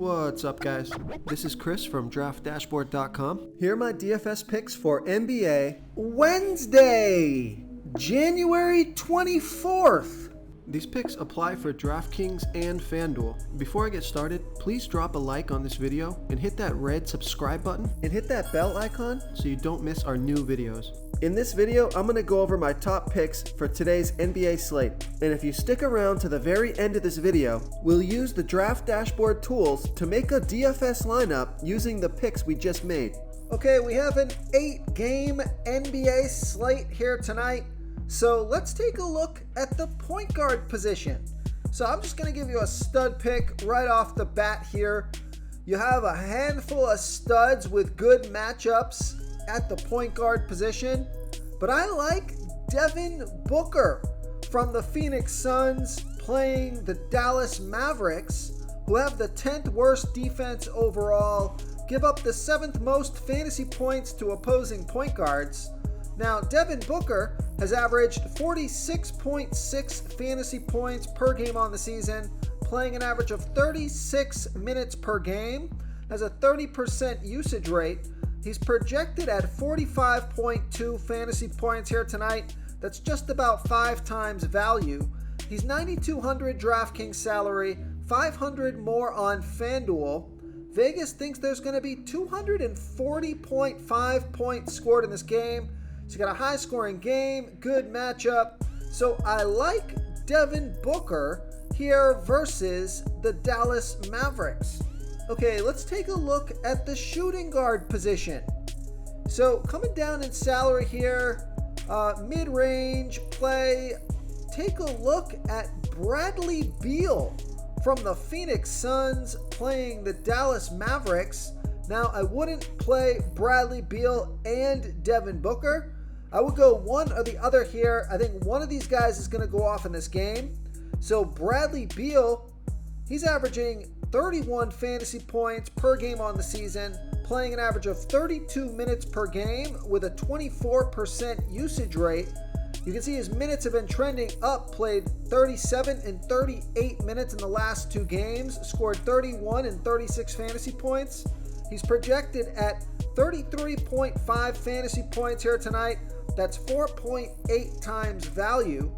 What's up, guys? This is Chris from DraftDashboard.com. Here are my DFS picks for NBA Wednesday, January 24th. These picks apply for DraftKings and FanDuel. Before I get started, please drop a like on this video and hit that red subscribe button and hit that bell icon so you don't miss our new videos. In this video, I'm going to go over my top picks for today's NBA slate. And if you stick around to the very end of this video, we'll use the Draft Dashboard tools to make a DFS lineup using the picks we just made. Okay, we have an 8-game NBA slate here tonight. So let's take a look at the point guard position. So I'm just going to give you a stud pick right off the bat here. You have a handful of studs with good matchups at the point guard position, but I like Devin Booker from the Phoenix Suns playing the Dallas Mavericks, who have the 10th worst defense overall, give up the 7th most fantasy points to opposing point guards. Now, Devin Booker has averaged 46.6 fantasy points per game on the season, playing an average of 36 minutes per game, has a 30% usage rate. He's projected at 45.2 fantasy points here tonight. That's just about 5 times value. He's 9,200 DraftKings salary, 500 more on FanDuel. Vegas thinks there's going to be 240.5 points scored in this game. So you got a high scoring game, good matchup. So I like Devin Booker here versus the Dallas Mavericks. Okay, let's take a look at the shooting guard position. So coming down in salary here, mid-range play, take a look at Bradley Beal from the Phoenix Suns playing the Dallas Mavericks. Now, I wouldn't play Bradley Beal and Devin Booker. I would go one or the other here. I think one of these guys is going to go off in this game. So Bradley Beal, he's averaging 31 fantasy points per game on the season, playing an average of 32 minutes per game with a 24% usage rate. You can see his minutes have been trending up, played 37 and 38 minutes in the last 2 games, scored 31 and 36 fantasy points. He's projected at 33.5 fantasy points here tonight. That's 4.8 times value.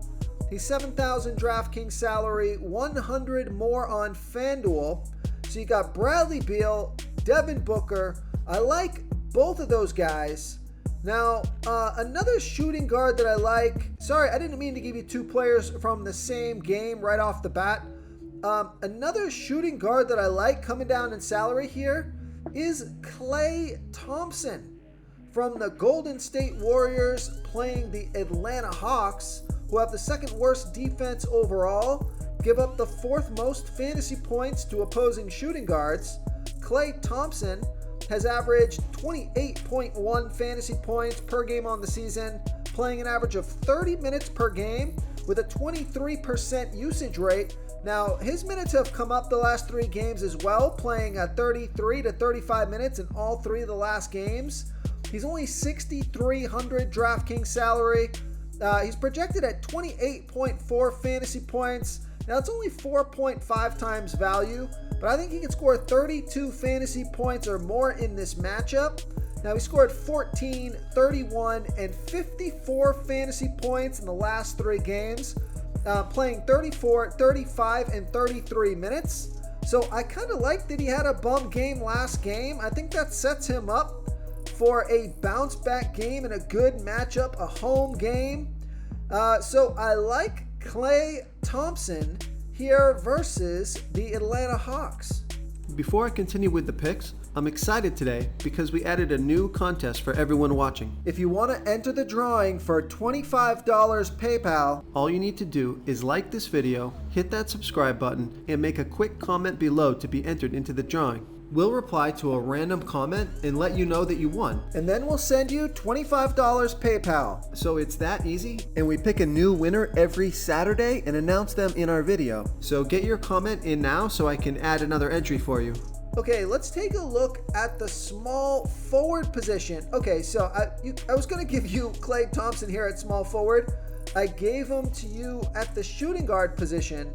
He's 7,000 DraftKings salary, 100 more on FanDuel. So you got Bradley Beal, Devin Booker. I like both of those guys. Now, another shooting guard that I like. Sorry, I didn't mean to give you 2 players from the same game right off the bat. Another shooting guard that I like coming down in salary here is Klay Thompson from the Golden State Warriors playing the Atlanta Hawks, who have the 2nd worst defense overall, give up the 4th most fantasy points to opposing shooting guards. Klay Thompson has averaged 28.1 fantasy points per game on the season, playing an average of 30 minutes per game with a 23% usage rate. Now, his minutes have come up the last 3 games as well, playing at 33 to 35 minutes in all 3 of the last games. He's only 6,300 DraftKings salary. He's projected at 28.4 fantasy points. Now, it's only 4.5 times value, but I think he can score 32 fantasy points or more in this matchup. Now, he scored 14, 31, and 54 fantasy points in the last 3 games, playing 34, 35, and 33 minutes. So I kind of like that he had a bum game last game. I think that sets him up for a bounce back game and a good matchup, a home game. So I like Klay Thompson here versus the Atlanta Hawks. Before I continue with the picks, I'm excited today because we added a new contest for everyone watching. If you want to enter the drawing for $25 PayPal, all you need to do is like this video, hit that subscribe button, and make a quick comment below to be entered into the drawing. We'll reply to a random comment and let you know that you won. And then we'll send you $25 PayPal. So it's that easy. And we pick a new winner every Saturday and announce them in our video. So get your comment in now so I can add another entry for you. Okay, let's take a look at the small forward position. Okay, so I was going to give you Klay Thompson here at small forward. I gave him to you at the shooting guard position.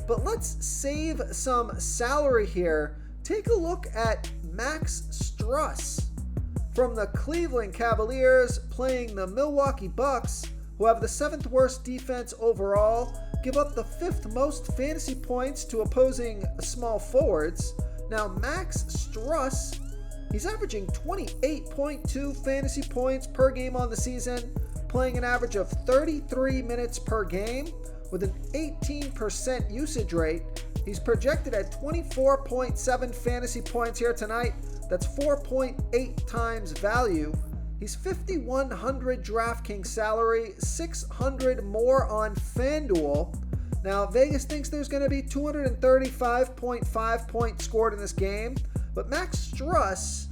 But let's save some salary here take a look at Max Struss from the Cleveland Cavaliers playing the Milwaukee Bucks, who have the 7th worst defense overall, give up the 5th most fantasy points to opposing small forwards. Now, Max Struss, he's averaging 28.2 fantasy points per game on the season, playing an average of 33 minutes per game with an 18% usage rate. He's projected at 24.7 fantasy points here tonight. That's 4.8 times value. He's 5,100 DraftKings salary, 600 more on FanDuel. Now, Vegas thinks there's going to be 235.5 points scored in this game, but Max Struss,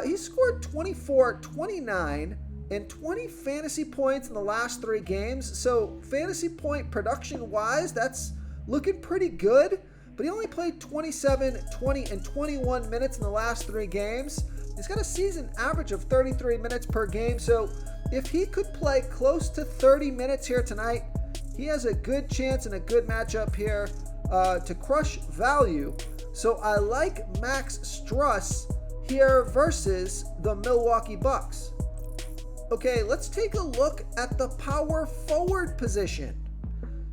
he scored 24, 29, and 20 fantasy points in the last 3 games. So fantasy point production-wise, that's looking pretty good, but he only played 27, 20, and 21 minutes in the last 3 games. He's got a season average of 33 minutes per game, so if he could play close to 30 minutes here tonight, he has a good chance and a good matchup here to crush value. So I like Max Struss here versus the Milwaukee Bucks. Okay, let's take a look at the power forward position.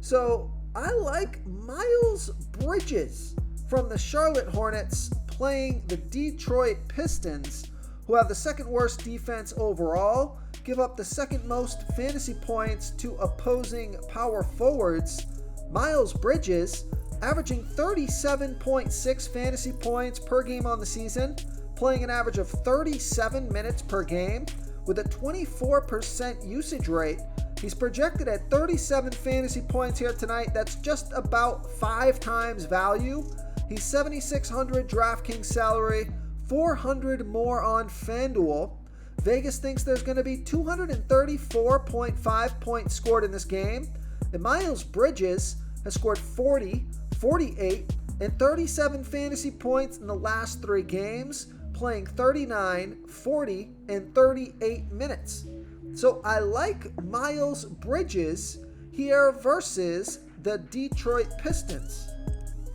So I like Miles Bridges from the Charlotte Hornets playing the Detroit Pistons, who have the 2nd worst defense overall, give up the 2nd most fantasy points to opposing power forwards. Miles Bridges averaging 37.6 fantasy points per game on the season, playing an average of 37 minutes per game with a 24% usage rate. He's projected at 37 fantasy points here tonight. That's just about 5 times value. He's 7,600 DraftKings salary, 400 more on FanDuel. Vegas thinks there's going to be 234.5 points scored in this game. And Miles Bridges has scored 40, 48, and 37 fantasy points in the last 3 games, playing 39, 40, and 38 minutes. So I like Miles Bridges here versus the Detroit Pistons.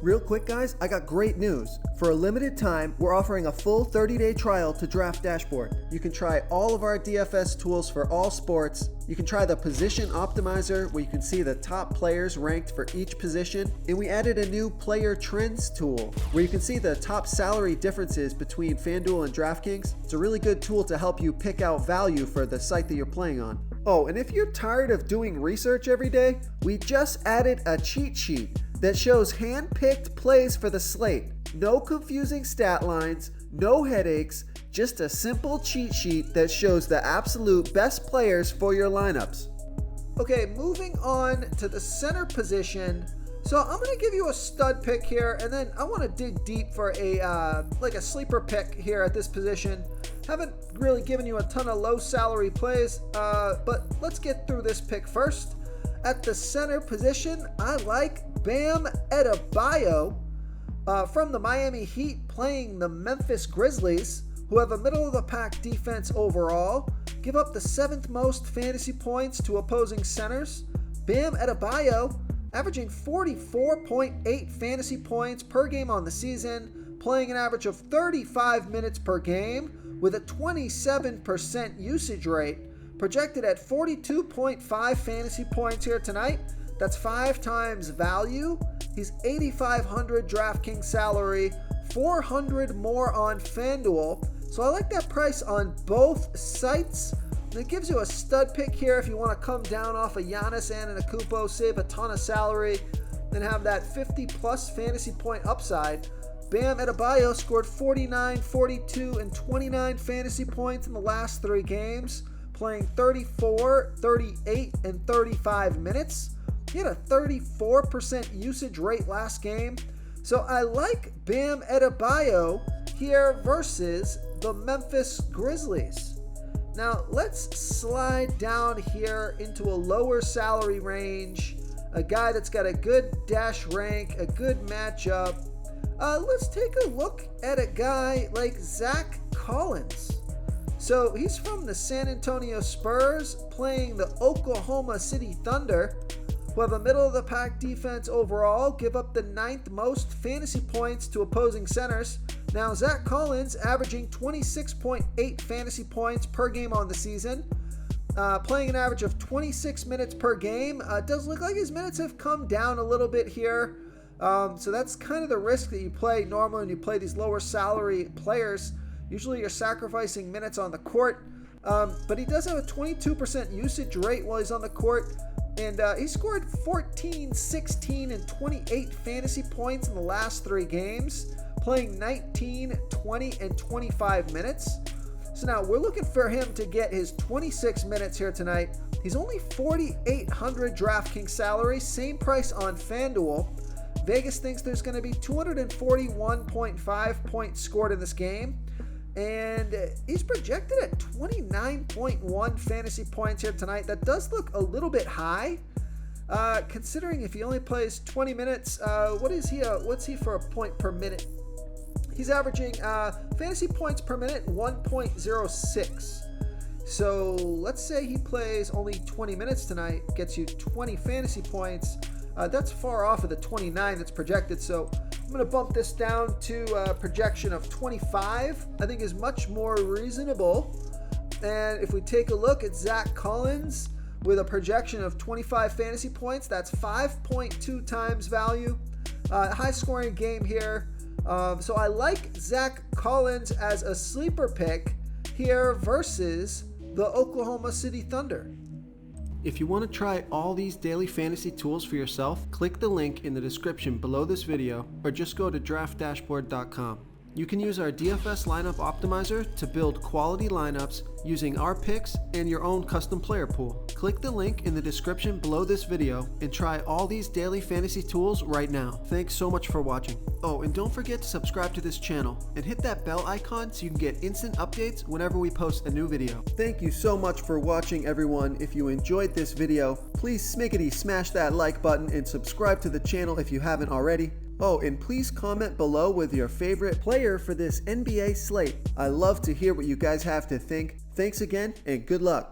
Real quick, guys, I got great news. For a limited time, we're offering a full 30-day trial to Draft Dashboard. You can try all of our DFS tools for all sports. You can try the Position Optimizer, where you can see the top players ranked for each position. And we added a new Player Trends tool, where you can see the top salary differences between FanDuel and DraftKings. It's a really good tool to help you pick out value for the site that you're playing on. Oh, and if you're tired of doing research every day, we just added a cheat sheet that shows hand-picked plays for the slate. No confusing stat lines, no headaches, just a simple cheat sheet that shows the absolute best players for your lineups. Okay, moving on to the center position. So I'm going to give you a stud pick here, and then I want to dig deep for a sleeper pick here at this position. Haven't really given you a ton of low salary plays, but let's get through this pick first. At the center position, I like Bam Adebayo from the Miami Heat playing the Memphis Grizzlies, who have a middle-of-the-pack defense overall, give up the 7th most fantasy points to opposing centers. Bam Adebayo averaging 44.8 fantasy points per game on the season, playing an average of 35 minutes per game with a 27% usage rate. Projected at 42.5 fantasy points here tonight. That's 5 times value. He's 8,500 DraftKings salary, 400 more on FanDuel. So I like that price on both sites. And it gives you a stud pick here if you want to come down off of Giannis Antetokounmpo, save a ton of salary, and have that 50-plus fantasy point upside. Bam Adebayo scored 49, 42, and 29 fantasy points in the last 3 games, playing 34, 38, and 35 minutes. He had a 34% usage rate last game. So I like Bam Adebayo here versus the Memphis Grizzlies. Now let's slide down here into a lower salary range. A guy that's got a good dash rank, a good matchup. Let's take a look at a guy like Zach Collins. So he's from the San Antonio Spurs playing the Oklahoma City Thunder, who have a middle-of-the-pack defense overall, give up the 9th most fantasy points to opposing centers. Now, Zach Collins averaging 26.8 fantasy points per game on the season, playing an average of 26 minutes per game. Does look like his minutes have come down a little bit here. So that's kind of the risk that you play normally when you play these lower salary players. Usually you're sacrificing minutes on the court, but he does have a 22% usage rate while he's on the court. And he scored 14, 16, and 28 fantasy points in the last 3 games, playing 19, 20, and 25 minutes. So now we're looking for him to get his 26 minutes here tonight. He's only $4,800 DraftKings salary, same price on FanDuel. Vegas thinks there's going to be 241.5 points scored in this game. And he's projected at 29.1 fantasy points here tonight. That does look a little bit high, considering if he only plays 20 minutes. What's he for a point per minute? He's averaging fantasy points per minute 1.06. So let's say he plays only 20 minutes tonight, gets you 20 fantasy points. That's far off of the 29 that's projected. So I'm going to bump this down to a projection of 25. I think is much more reasonable. And if we take a look at Zach Collins with a projection of 25 fantasy points, that's 5.2 times value. High scoring game here. So I like Zach Collins as a sleeper pick here versus the Oklahoma City Thunder. If you want to try all these daily fantasy tools for yourself, click the link in the description below this video or just go to draftdashboard.com. You can use our DFS lineup optimizer to build quality lineups using our picks and your own custom player pool. Click the link in the description below this video and try all these daily fantasy tools right now. Thanks so much for watching. Oh, and don't forget to subscribe to this channel and hit that bell icon so you can get instant updates whenever we post a new video. Thank you so much for watching, everyone. If you enjoyed this video, please smickety smash that like button and subscribe to the channel if you haven't already. Oh, and please comment below with your favorite player for this NBA slate. I love to hear what you guys have to think. Thanks again, and good luck.